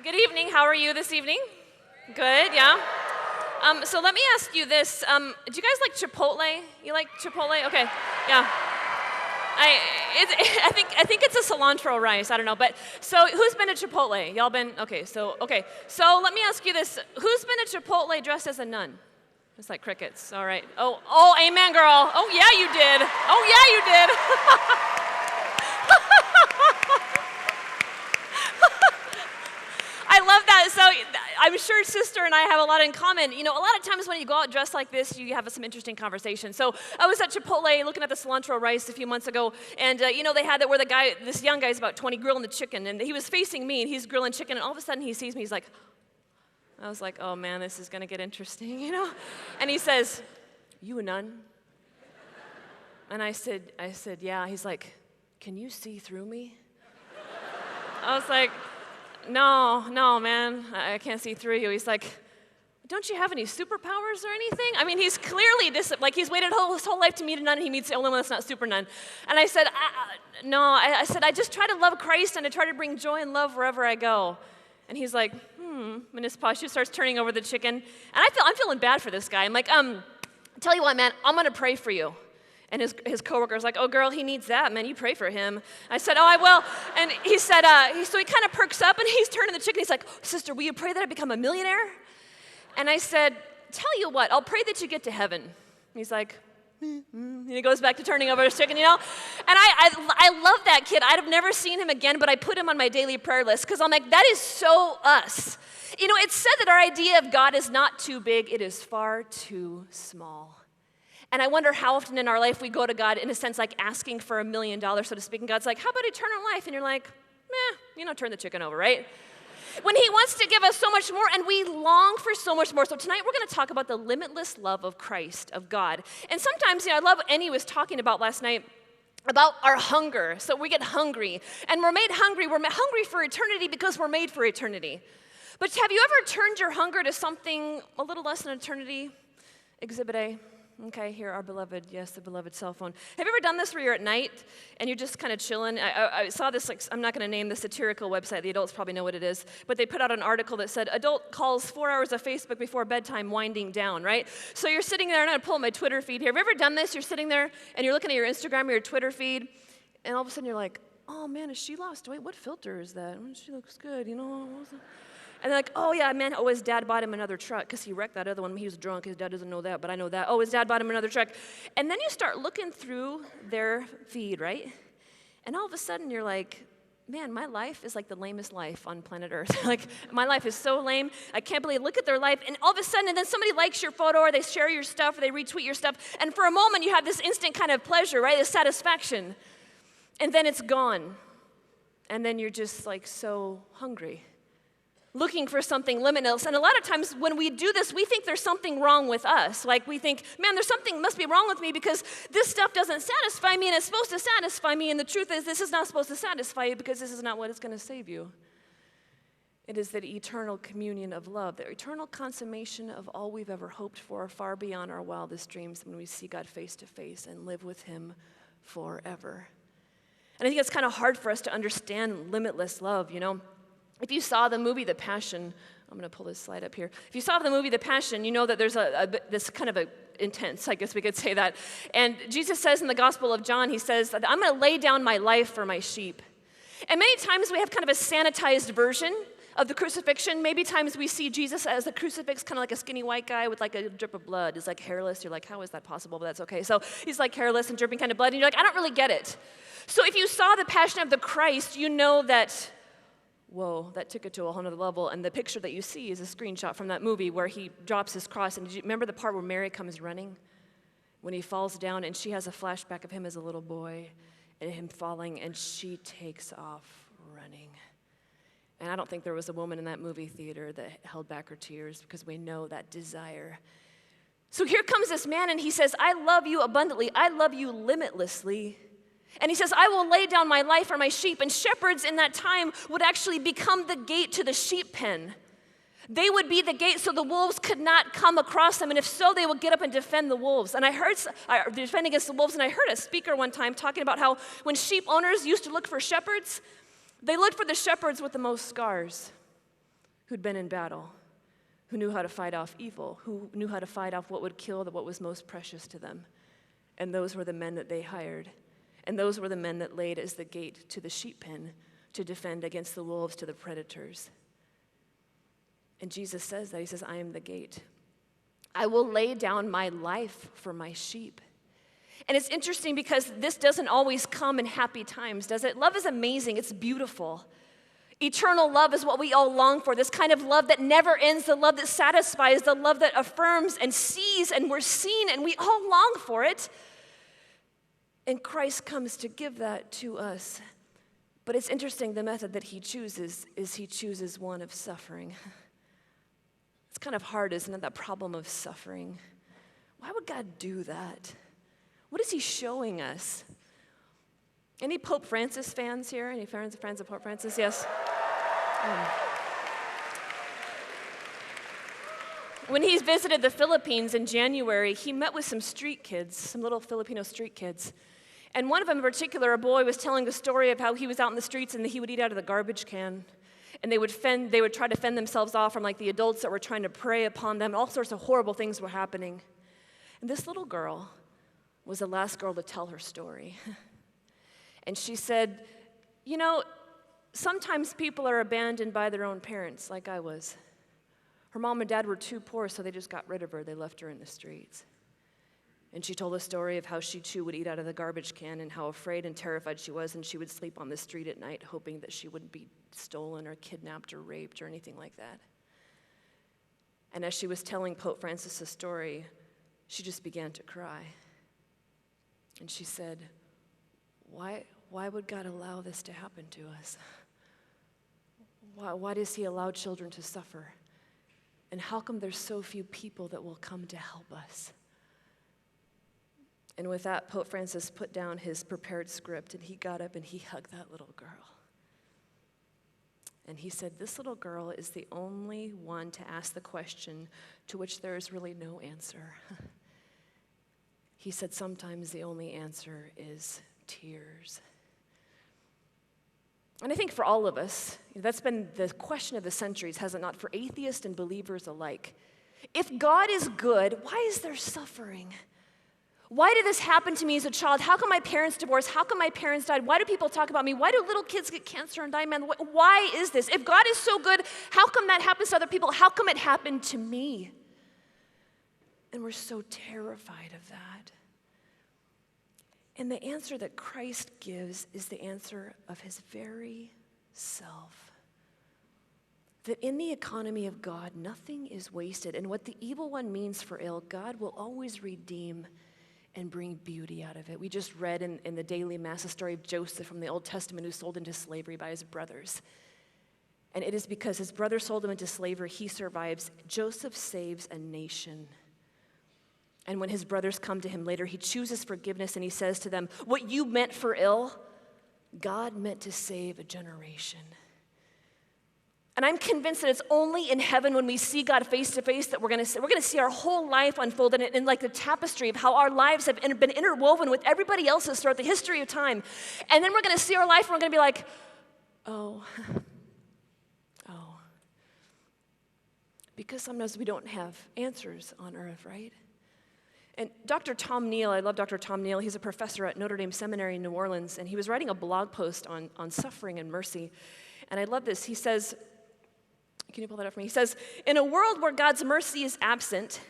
Good evening. How are you this evening? Good, yeah. So let me ask you this. Do you guys like Chipotle? You like Chipotle? Okay, yeah. I think it's a cilantro rice. I don't know. But so who's been to Chipotle? Y'all been? Okay. So let me ask you this. Who's been to Chipotle dressed as a nun? It's like crickets. All right. Oh, amen, girl. Oh yeah, you did. Oh yeah, you did. I love that. So I'm sure sister and I have a lot in common. You know, a lot of times when you go out dressed like this, you have some interesting conversations. So I was at Chipotle looking at the cilantro rice a few months ago, and they had that where this young guy's about 20 grilling the chicken, and he was facing me, and he's grilling chicken, and all of a sudden he sees me, he's like, I was like, oh man, this is gonna get interesting, you know? And he says, you a nun? And I said, yeah. He's like, can you see through me? I was like, no, man, I can't see through you. He's like, don't you have any superpowers or anything? I mean, he's clearly he's waited his whole life to meet a nun, and he meets the only one that's not super nun. And I said, no, I said, I just try to love Christ, and I try to bring joy and love wherever I go. And he's like, and his posture starts turning over the chicken. And I'm feeling bad for this guy. I'm like, tell you what, man, I'm gonna pray for you. And his coworker's like, oh, girl, he needs that, man. You pray for him. I said, oh, I will. And he said, so he kind of perks up, and he's turning the chicken. He's like, sister, will you pray that I become a millionaire? And I said, tell you what, I'll pray that you get to heaven. And he's like, and he goes back to turning over his chicken, you know? And I love that kid. I'd have never seen him again, but I put him on my daily prayer list because I'm like, that is so us. You know, it's said that our idea of God is not too big. It is far too small. And I wonder how often in our life we go to God in a sense like asking for $1 million, so to speak, and God's like, how about eternal life? And you're like, turn the chicken over, right? When he wants to give us so much more, and we long for so much more. So tonight we're going to talk about the limitless love of Christ, of God. And sometimes, I love what Annie was talking about last night, about our hunger. So we get hungry, and we're made hungry. We're hungry for eternity because we're made for eternity. But have you ever turned your hunger to something a little less than eternity? Exhibit A. Okay, here, our beloved, yes, the beloved cell phone. Have you ever done this where you're at night and you're just kind of chilling? I saw this, I'm not going to name the satirical website. The adults probably know what it is. But they put out an article that said, adult calls 4 hours of Facebook before bedtime winding down, right? So you're sitting there, and I'm going to pull up my Twitter feed here. Have you ever done this? You're sitting there, and you're looking at your Instagram or your Twitter feed, and all of a sudden you're like, oh, man, has she lost weight? What filter is that? She looks good, you know? And they're like, oh, yeah, man, his dad bought him another truck because he wrecked that other one. He was drunk. His dad doesn't know that, but I know that. Oh, his dad bought him another truck. And then you start looking through their feed, right? And all of a sudden you're like, man, my life is like the lamest life on planet Earth. Like, my life is so lame. I can't believe, look at their life. And all of a sudden, and then somebody likes your photo, or they share your stuff, or they retweet your stuff. And for a moment, you have this instant kind of pleasure, right? This satisfaction. And then it's gone. And then you're just like so hungry, looking for something limitless. And a lot of times when we do this, we think there's something wrong with us. Like we think, man, there's something must be wrong with me because this stuff doesn't satisfy me, and it's supposed to satisfy me. And the truth is, this is not supposed to satisfy you because this is not what is going to save you. It is that eternal communion of love, the eternal consummation of all we've ever hoped for, far beyond our wildest dreams, when we see God face to face and live with him forever. And I think it's kind of hard for us to understand limitless love, you know. If you saw the movie The Passion, I'm going to pull this slide up here. If you saw the movie The Passion, you know that there's this kind of a intense, I guess we could say that. And Jesus says in the Gospel of John, he says, I'm going to lay down my life for my sheep. And many times we have kind of a sanitized version of the crucifixion. Maybe times we see Jesus as a crucifix, kind of like a skinny white guy with like a drip of blood. He's like hairless. You're like, how is that possible? But that's okay. So he's like hairless and dripping kind of blood. And you're like, I don't really get it. So if you saw the Passion of the Christ, you know that, whoa, that took it to a whole nother level. And the picture that you see is a screenshot from that movie where he drops his cross. And did you remember the part where Mary comes running? When he falls down, and she has a flashback of him as a little boy and him falling, and she takes off running. And I don't think there was a woman in that movie theater that held back her tears, because we know that desire. So here comes this man, and he says, I love you abundantly. I love you limitlessly. And he says, I will lay down my life for my sheep. And shepherds in that time would actually become the gate to the sheep pen. They would be the gate so the wolves could not come across them. And if so, they would get up and defend the wolves. And I defend against the wolves. And I heard a speaker one time talking about how when sheep owners used to look for shepherds, they looked for the shepherds with the most scars. who'd been in battle, who knew how to fight off evil, who knew how to fight off what would kill what was most precious to them. And those were the men that they hired. And those were the men that laid as the gate to the sheep pen to defend against the wolves, to the predators. And Jesus says that. He says, I am the gate. I will lay down my life for my sheep. And it's interesting because this doesn't always come in happy times, does it? Love is amazing. It's beautiful. Eternal love is what we all long for, this kind of love that never ends, the love that satisfies, the love that affirms and sees, and we're seen, and we all long for it. And Christ comes to give that to us. But it's interesting, the method that he chooses is he chooses one of suffering. It's kind of hard, isn't it, that problem of suffering? Why would God do that? What is he showing us? Any Pope Francis fans here? Any fans of Pope Francis? Yes. When he visited the Philippines in January, he met with some street kids, some little Filipino street kids. And one of them in particular, a boy, was telling the story of how he was out in the streets and he would eat out of the garbage can. And they would try to fend themselves off from like the adults that were trying to prey upon them. All sorts of horrible things were happening. And this little girl was the last girl to tell her story. And she said, you know, sometimes people are abandoned by their own parents, like I was. Her mom and dad were too poor, so they just got rid of her. They left her in the streets. And she told a story of how she too would eat out of the garbage can and how afraid and terrified she was, and she would sleep on the street at night hoping that she wouldn't be stolen or kidnapped or raped or anything like that. And as she was telling Pope Francis' story, she just began to cry. And she said, why would God allow this to happen to us? Why does he allow children to suffer? And how come there's so few people that will come to help us? And with that, Pope Francis put down his prepared script, and he got up and he hugged that little girl. And he said, this little girl is the only one to ask the question to which there is really no answer. He said, sometimes the only answer is tears. And I think for all of us, that's been the question of the centuries, has it not, for atheists and believers alike? If God is good, why is there suffering? Why did this happen to me as a child? How come my parents divorced? How come my parents died? Why do people talk about me? Why do little kids get cancer and die, man? Why is this? If God is so good, how come that happens to other people? How come it happened to me? And we're so terrified of that. And the answer that Christ gives is the answer of his very self. That in the economy of God, nothing is wasted. And what the evil one means for ill, God will always redeem and bring beauty out of it. We just read in the daily mass the story of Joseph from the Old Testament, who was sold into slavery by his brothers. And it is because his brothers sold him into slavery, he survives. Joseph saves a nation. And when his brothers come to him later, he chooses forgiveness and he says to them, what you meant for ill, God meant to save a generation. And I'm convinced that it's only in heaven when we see God face to face that we're going to see our whole life unfold in like the tapestry of how our lives have been interwoven with everybody else's throughout the history of time. And then we're going to see our life and we're going to be like, oh. Because sometimes we don't have answers on earth, right? And Dr. Tom Neal, I love Dr. Tom Neal. He's a professor at Notre Dame Seminary in New Orleans, and he was writing a blog post on suffering and mercy. And I love this. He says, can you pull that up for me? He says, in a world where God's mercy is absent,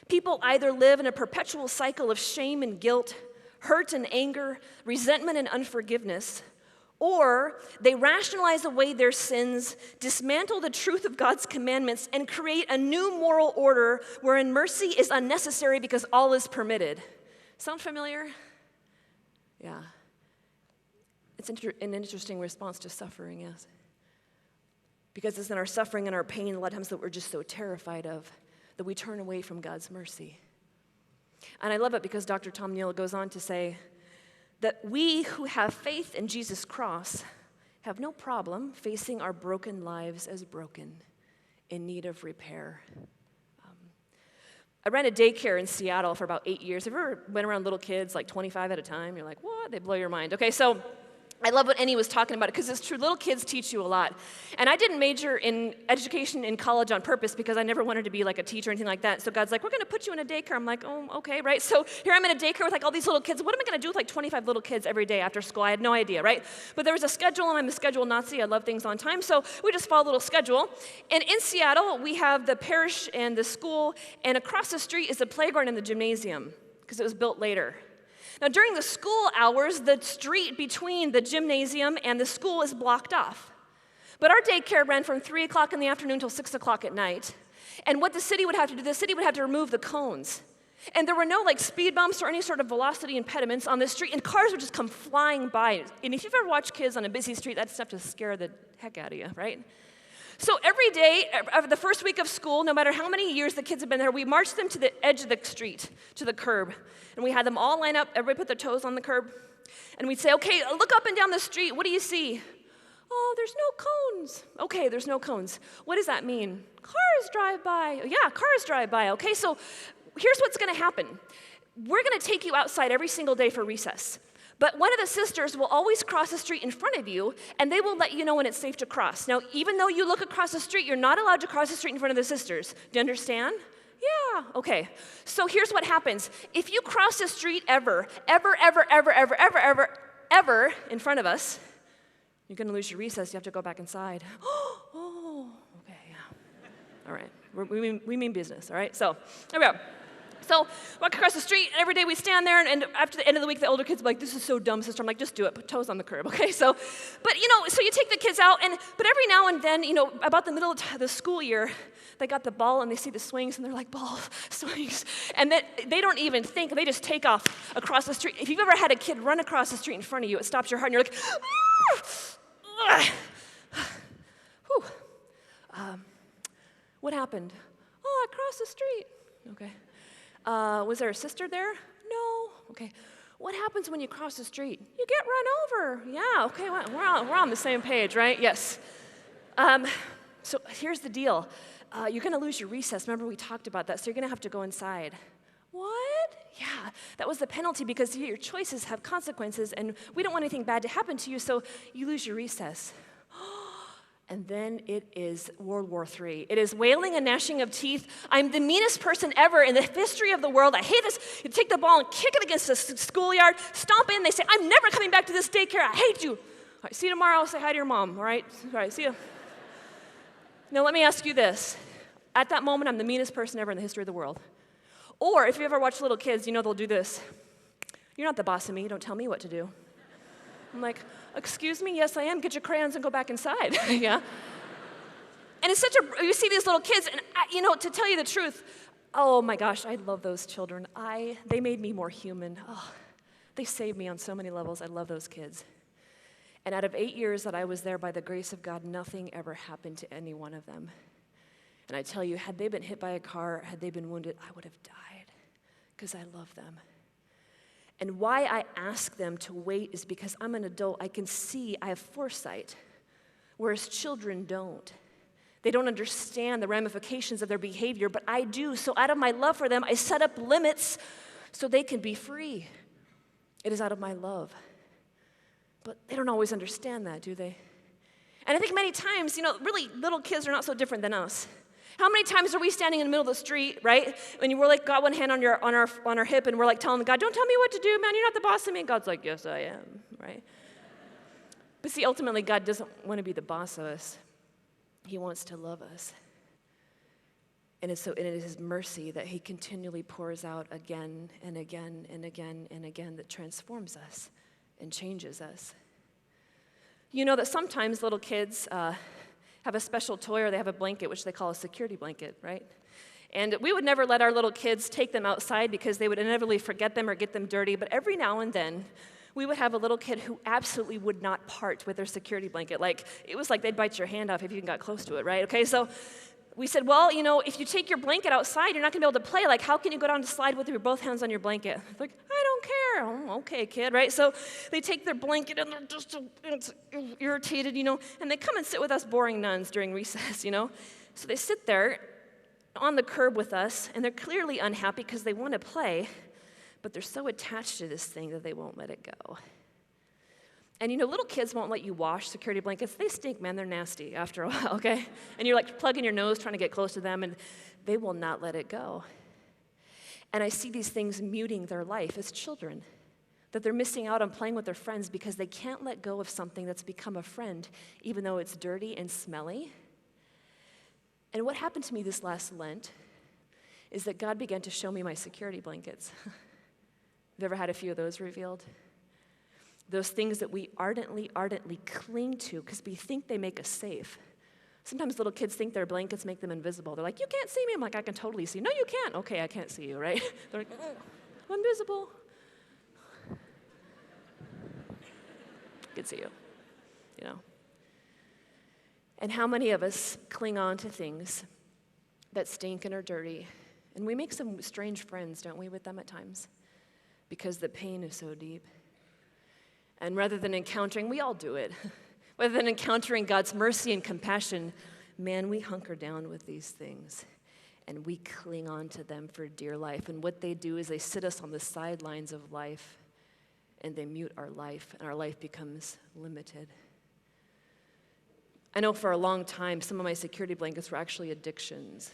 people either live in a perpetual cycle of shame and guilt, hurt and anger, resentment and unforgiveness, or they rationalize away their sins, dismantle the truth of God's commandments, and create a new moral order wherein mercy is unnecessary because all is permitted. Sound familiar? Yeah. It's an interesting response to suffering, yes. Because it's in our suffering and our pain a lot of times that we're just so terrified of that we turn away from God's mercy. And I love it because Dr. Tom Neal goes on to say that we who have faith in Jesus' cross have no problem facing our broken lives as broken, in need of repair. I ran a daycare in Seattle for about 8 years. Have you ever went around little kids, like 25 at a time? You're like, what? They blow your mind. Okay, so I love what Annie was talking about, because it's true, little kids teach you a lot. And I didn't major in education in college on purpose because I never wanted to be like a teacher or anything like that. So God's like, we're going to put you in a daycare. I'm like, oh, okay, right? So here I'm in a daycare with like all these little kids. What am I going to do with like 25 little kids every day after school? I had no idea, right? But there was a schedule, and I'm a schedule Nazi. I love things on time. So we just follow a little schedule. And in Seattle, we have the parish and the school, and across the street is the playground and the gymnasium, because it was built later. Now, during the school hours, the street between the gymnasium and the school is blocked off. But our daycare ran from 3 o'clock in the afternoon till 6 o'clock at night. And what the city would have to do, the city would have to remove the cones. And there were no like speed bumps or any sort of velocity impediments on the street, and cars would just come flying by. And if you've ever watched kids on a busy street, that stuff just scare the heck out of you, right? So every day, the first week of school, no matter how many years the kids have been there, we marched them to the edge of the street, to the curb. And we had them all line up, everybody put their toes on the curb. And we'd say, okay, look up and down the street, what do you see? Oh, there's no cones. Okay, there's no cones. What does that mean? Cars drive by. Yeah, cars drive by. Okay, so here's what's gonna happen. We're gonna take you outside every single day for recess. But one of the sisters will always cross the street in front of you, and they will let you know when it's safe to cross. Now, even though you look across the street, you're not allowed to cross the street in front of the sisters. Do you understand? Yeah, okay. So here's what happens. If you cross the street ever in front of us, you're gonna lose your recess. You have to go back inside. Oh, okay, yeah. All right, we mean business, all right? So, there we go. So, walk across the street, and every day we stand there, and after the end of the week, the older kids are like, this is so dumb, sister. I'm like, just do it, put toes on the curb, okay? So, but so you take the kids out, but every now and then, about the middle of the school year, they got the ball, and they see the swings, and they're like, ball, swings. And then they don't even think, they just take off across the street. If you've ever had a kid run across the street in front of you, it stops your heart, and you're like, whew. What happened? Oh, I crossed the street. Okay. Was there a sister there? No. Okay. What happens when you cross the street? You get run over. Yeah, okay, we're on the same page, right? Yes. So here's the deal. You're going to lose your recess. Remember, we talked about that, so you're going to have to go inside. What? Yeah, that was the penalty, because your choices have consequences, and we don't want anything bad to happen to you, so you lose your recess. And then it is World War III. It is wailing and gnashing of teeth. I'm the meanest person ever in the history of the world. I hate this. You take the ball and kick it against the schoolyard, stomp in. They say, I'm never coming back to this daycare. I hate you. All right, see you tomorrow. Say hi to your mom, all right? All right, see you. Now, let me ask you this. At that moment, I'm the meanest person ever in the history of the world. Or if you ever watch little kids, they'll do this. You're not the boss of me. Don't tell me what to do. I'm like, excuse me? Yes, I am. Get your crayons and go back inside. Yeah. And it's you see these little kids, and to tell you the truth, oh my gosh, I love those children. They made me more human. Oh, they saved me on so many levels. I love those kids. And out of 8 years that I was there, by the grace of God, nothing ever happened to any one of them. And I tell you, had they been hit by a car, had they been wounded, I would have died, because I love them. And why I ask them to wait is because I'm an adult. I can see, I have foresight, whereas children don't. They don't understand the ramifications of their behavior, but I do. So out of my love for them, I set up limits so they can be free. It is out of my love. But they don't always understand that, do they? And I think many times, really little kids are not so different than us. How many times are we standing in the middle of the street, right? And we're like, got one hand on our hip, and we're like telling God, don't tell me what to do, man. You're not the boss of me. And God's like, yes, I am, right? But see, ultimately, God doesn't want to be the boss of us. He wants to love us. And it is His mercy that He continually pours out again and again and again and again that transforms us and changes us. You know that sometimes little kids have a special toy, or they have a blanket, which they call a security blanket, right? And we would never let our little kids take them outside because they would inevitably forget them or get them dirty, but every now and then, we would have a little kid who absolutely would not part with their security blanket. It was like they'd bite your hand off if you even got close to it, right? Okay, so we said, well, if you take your blanket outside, you're not gonna be able to play. How can you go down the slide with your both hands on your blanket? Like, I don't care. Oh, okay, kid, right? So they take their blanket and they're just irritated, and they come and sit with us boring nuns during recess, So they sit there on the curb with us, and they're clearly unhappy because they want to play, but they're so attached to this thing that they won't let it go. And little kids won't let you wash security blankets. They stink, man. They're nasty after a while, okay? And you're like plugging your nose trying to get close to them, and they will not let it go. And I see these things muting their life as children, that they're missing out on playing with their friends because they can't let go of something that's become a friend, even though it's dirty and smelly. And what happened to me this last Lent is that God began to show me my security blankets. You've ever had a few of those revealed? Those things that we ardently cling to because we think they make us safe. Sometimes little kids think their blankets make them invisible. They're like, you can't see me. I'm like, I can totally see you. No, you can't. Okay, I can't see you, right? They're like, I'm invisible. I can see you, And how many of us cling on to things that stink and are dirty, and we make some strange friends, don't we, with them at times, because the pain is so deep. And rather than encountering, we all do it, rather than encountering God's mercy and compassion, man, we hunker down with these things, and we cling on to them for dear life. And what they do is they sit us on the sidelines of life, and they mute our life, and our life becomes limited. I know for a long time, some of my security blankets were actually addictions.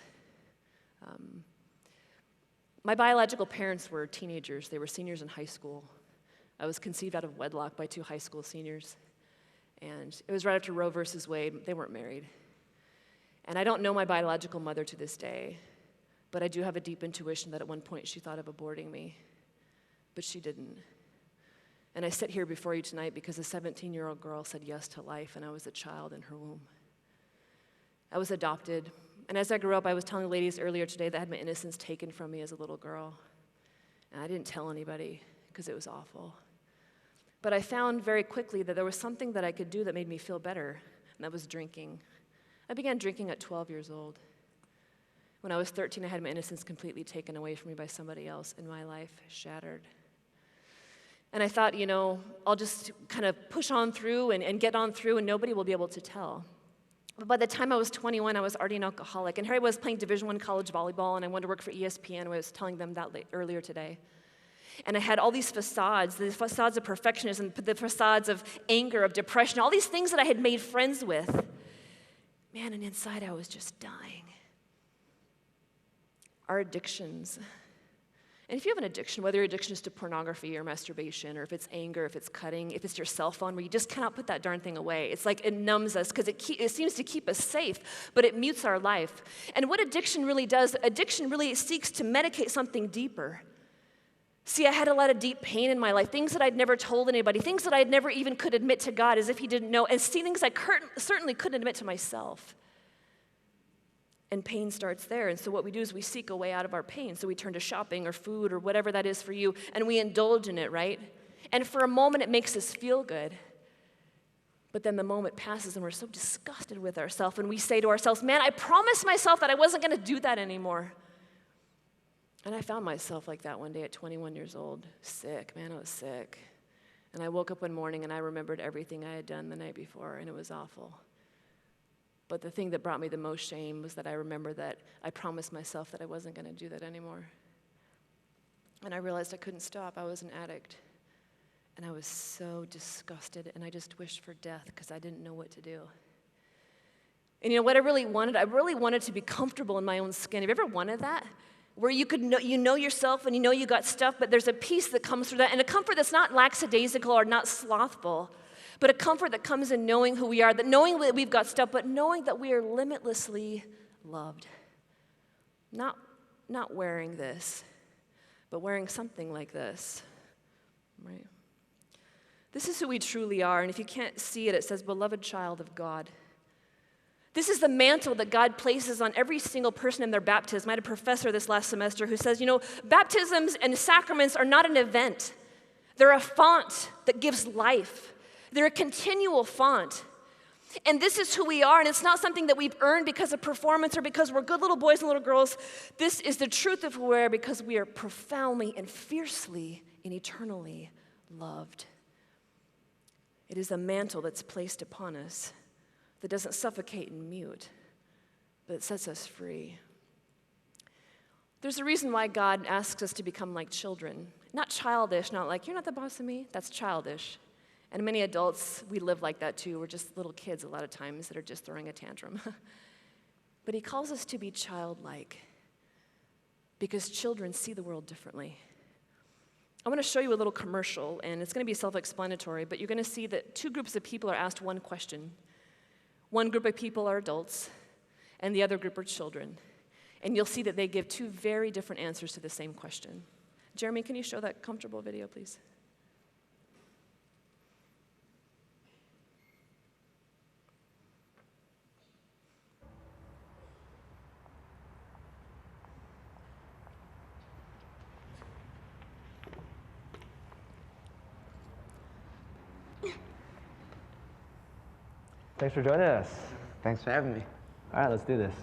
My biological parents were teenagers. They were seniors in high school. I was conceived out of wedlock by 2 high school seniors. And it was right after Roe versus Wade. They weren't married. And I don't know my biological mother to this day, but I do have a deep intuition that at one point she thought of aborting me, but she didn't. And I sit here before you tonight because a 17-year-old girl said yes to life, and I was a child in her womb. I was adopted. And as I grew up, I was telling the ladies earlier today that I had my innocence taken from me as a little girl. And I didn't tell anybody because it was awful. But I found very quickly that there was something that I could do that made me feel better, and that was drinking. I began drinking at 12 years old. When I was 13, I had my innocence completely taken away from me by somebody else, and my life shattered. And I thought, I'll just kind of push on through and get on through, and nobody will be able to tell. But by the time I was 21, I was already an alcoholic. And here I was playing Division I college volleyball, and I wanted to work for ESPN. I was telling them that earlier today. And I had all these facades, the facades of perfectionism, the facades of anger, of depression, all these things that I had made friends with. Man, and inside I was just dying. Our addictions. And if you have an addiction, whether your addiction is to pornography or masturbation, or if it's anger, if it's cutting, if it's your cell phone, where you just cannot put that darn thing away. It's like it numbs us because it seems to keep us safe, but it mutes our life. And what addiction really does, addiction really seeks to medicate something deeper. See, I had a lot of deep pain in my life, things that I'd never told anybody, things that I never even could admit to God as if he didn't know, and see things I certainly couldn't admit to myself. And pain starts there. And so what we do is we seek a way out of our pain. So we turn to shopping or food or whatever that is for you, and we indulge in it, right? And for a moment, it makes us feel good. But then the moment passes, and we're so disgusted with ourselves, and we say to ourselves, man, I promised myself that I wasn't going to do that anymore. And I found myself like that one day at 21 years old. Sick, man, I was sick. And I woke up one morning, and I remembered everything I had done the night before, and it was awful. But the thing that brought me the most shame was that I remember that I promised myself that I wasn't going to do that anymore. And I realized I couldn't stop. I was an addict. And I was so disgusted, and I just wished for death because I didn't know what to do. And what I really wanted? I really wanted to be comfortable in my own skin. Have you ever wanted that? Where you could know yourself and you got stuff, but there's a peace that comes through that, and a comfort that's not lackadaisical or not slothful, but a comfort that comes in knowing who we are, that knowing that we've got stuff, but knowing that we are limitlessly loved. Not wearing this, but wearing something like this, right? This is who we truly are, and if you can't see it, it says, beloved child of God. This is the mantle that God places on every single person in their baptism. I had a professor this last semester who says, baptisms and sacraments are not an event. They're a font that gives life. They're a continual font. And this is who we are, and it's not something that we've earned because of performance or because we're good little boys and little girls. This is the truth of who we are because we are profoundly and fiercely and eternally loved. It is a mantle that's placed upon us that doesn't suffocate and mute, but it sets us free. There's a reason why God asks us to become like children. Not childish, not like, you're not the boss of me. That's childish. And many adults, we live like that too. We're just little kids a lot of times that are just throwing a tantrum. But he calls us to be childlike because children see the world differently. I want to show you a little commercial, and it's going to be self-explanatory, but you're going to see that two groups of people are asked one question. One group of people are adults, and the other group are children. And you'll see that they give two very different answers to the same question. Jeremy, can you show that comfortable video, please? Thanks for joining us. Thanks for having me. All right, let's do this.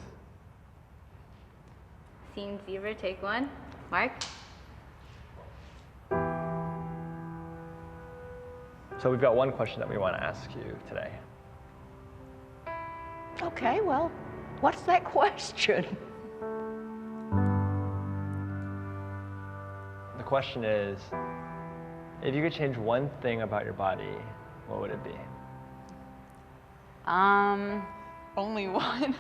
Scene zero, take one. Mark? So we've got one question that we want to ask you today. Okay, well, what's that question? The question is, if you could change one thing about your body, what would it be? Only one.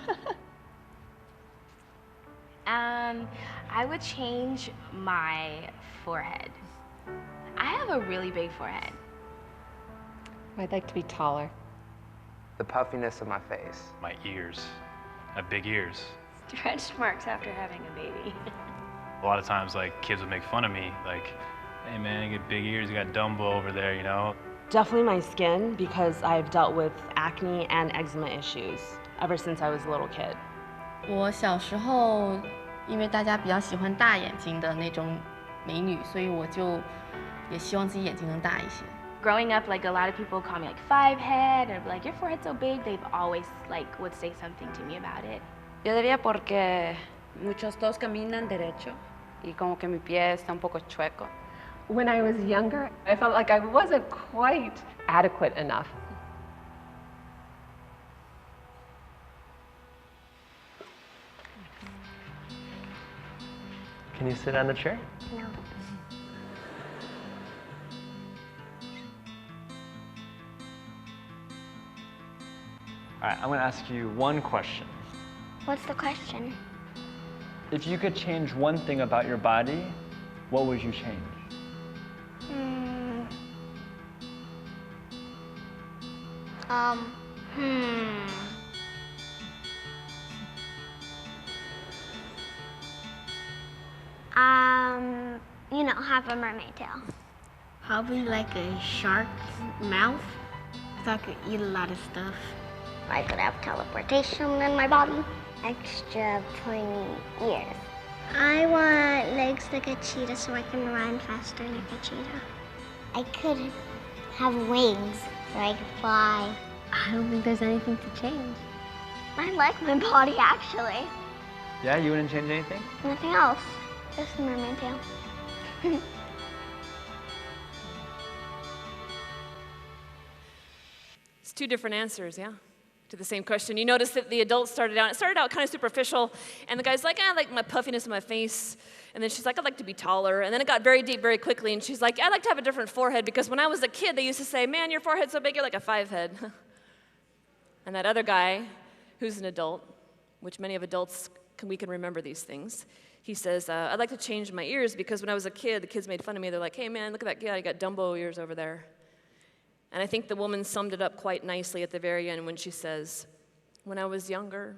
I would change my forehead. I have a really big forehead. I'd like to be taller. The puffiness of my face. My ears. I have big ears. Stretch marks after having a baby. A lot of times, like, kids would make fun of me, like, hey man, you get big ears, you got Dumbo over there, you know? Definitely my skin, because I've dealt with acne and eczema issues ever since I was a little kid. 我小时候，因为大家比较喜欢大眼睛的那种美女，所以我就也希望自己眼睛能大一些。 Growing up, like a lot of people call me like five head or like your forehead's so big. They've always like would say something to me about it. Yo diría porque muchos todos caminan derecho y como que mi pie está un poco chueco. When I was younger, I felt like I wasn't quite adequate enough. Can you sit on the chair? No. All right, I'm going to ask you one question. What's the question? If you could change one thing about your body, what would you change? You know, have a mermaid tail. Probably like a shark mouth, so I could eat a lot of stuff. I could have teleportation in my body. Extra pointy ears. I want legs like a cheetah so I can run faster like a cheetah. I could have wings so I could fly. I don't think there's anything to change. I like my body actually. Yeah, you wouldn't change anything? Nothing else. Just a mermaid tail. It's two different answers, yeah, to the same question. You notice that the adults started out kind of superficial, and the guy's like, I like my puffiness in my face. And then she's like, I'd like to be taller. And then it got very deep very quickly, and she's like, I'd like to have a different forehead, because when I was a kid, they used to say, man, your forehead's so big, you're like a five head. And that other guy, who's an adult, which many of adults, we can remember these things, he says, I'd like to change my ears, because when I was a kid, the kids made fun of me. They're like, hey man, look at that guy, you got Dumbo ears over there. And I think the woman summed it up quite nicely at the very end when she says, when I was younger,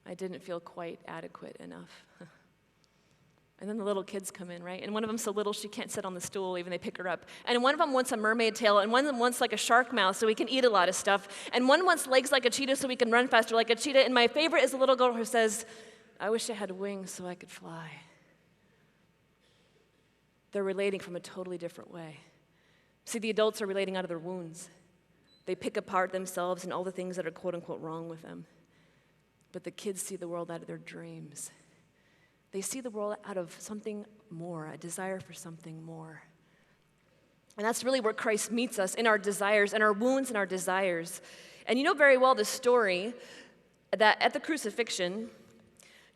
I didn't feel quite adequate enough. And then the little kids come in, right? And one of them's so little she can't sit on the stool, even they pick her up. And one of them wants a mermaid tail, and one of them wants like a shark mouth so he can eat a lot of stuff. And one wants legs like a cheetah so he can run faster like a cheetah. And my favorite is the little girl who says, I wish I had wings so I could fly. They're relating from a totally different way. See, the adults are relating out of their wounds. They pick apart themselves and all the things that are quote unquote wrong with them. But the kids see the world out of their dreams. They see the world out of something more, a desire for something more. And that's really where Christ meets us, in our desires, and our wounds and our desires. And you know very well the story that at the crucifixion,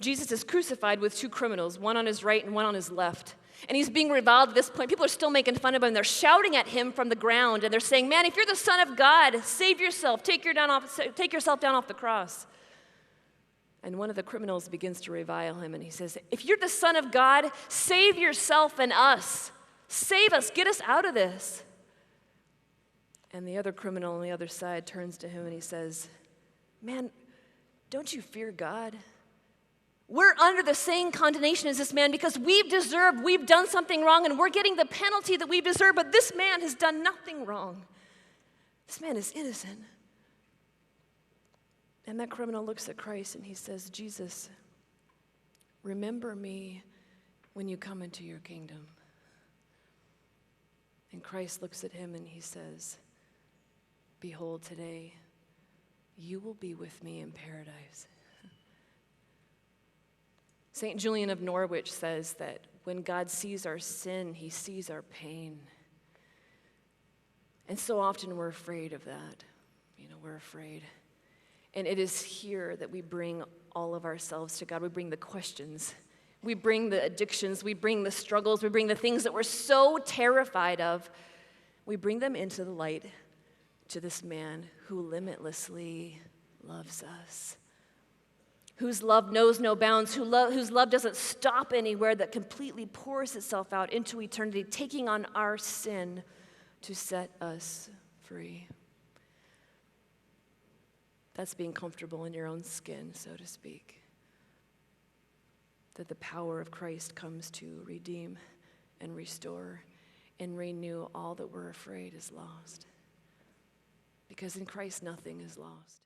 Jesus is crucified with two criminals, one on his right and one on his left. And he's being reviled at this point. People are still making fun of him. They're shouting at him from the ground, and they're saying, man, if you're the Son of God, save yourself. Take yourself down off the cross. And one of the criminals begins to revile him, and he says, if you're the Son of God, save yourself and us. Save us. Get us out of this. And the other criminal on the other side turns to him, and he says, man, don't you fear God? We're under the same condemnation as this man because we've done something wrong, and we're getting the penalty that we've deserved, but this man has done nothing wrong. This man is innocent. And that criminal looks at Christ and he says, Jesus, remember me when you come into your kingdom. And Christ looks at him and he says, behold, today you will be with me in paradise. St. Julian of Norwich says that when God sees our sin, he sees our pain. And so often we're afraid of that. We're afraid. And it is here that we bring all of ourselves to God. We bring the questions. We bring the addictions. We bring the struggles. We bring the things that we're so terrified of. We bring them into the light to this man who limitlessly loves us, whose love knows no bounds, whose love doesn't stop anywhere, that completely pours itself out into eternity, taking on our sin to set us free. That's being comfortable in your own skin, so to speak. That the power of Christ comes to redeem and restore and renew all that we're afraid is lost. Because in Christ, nothing is lost.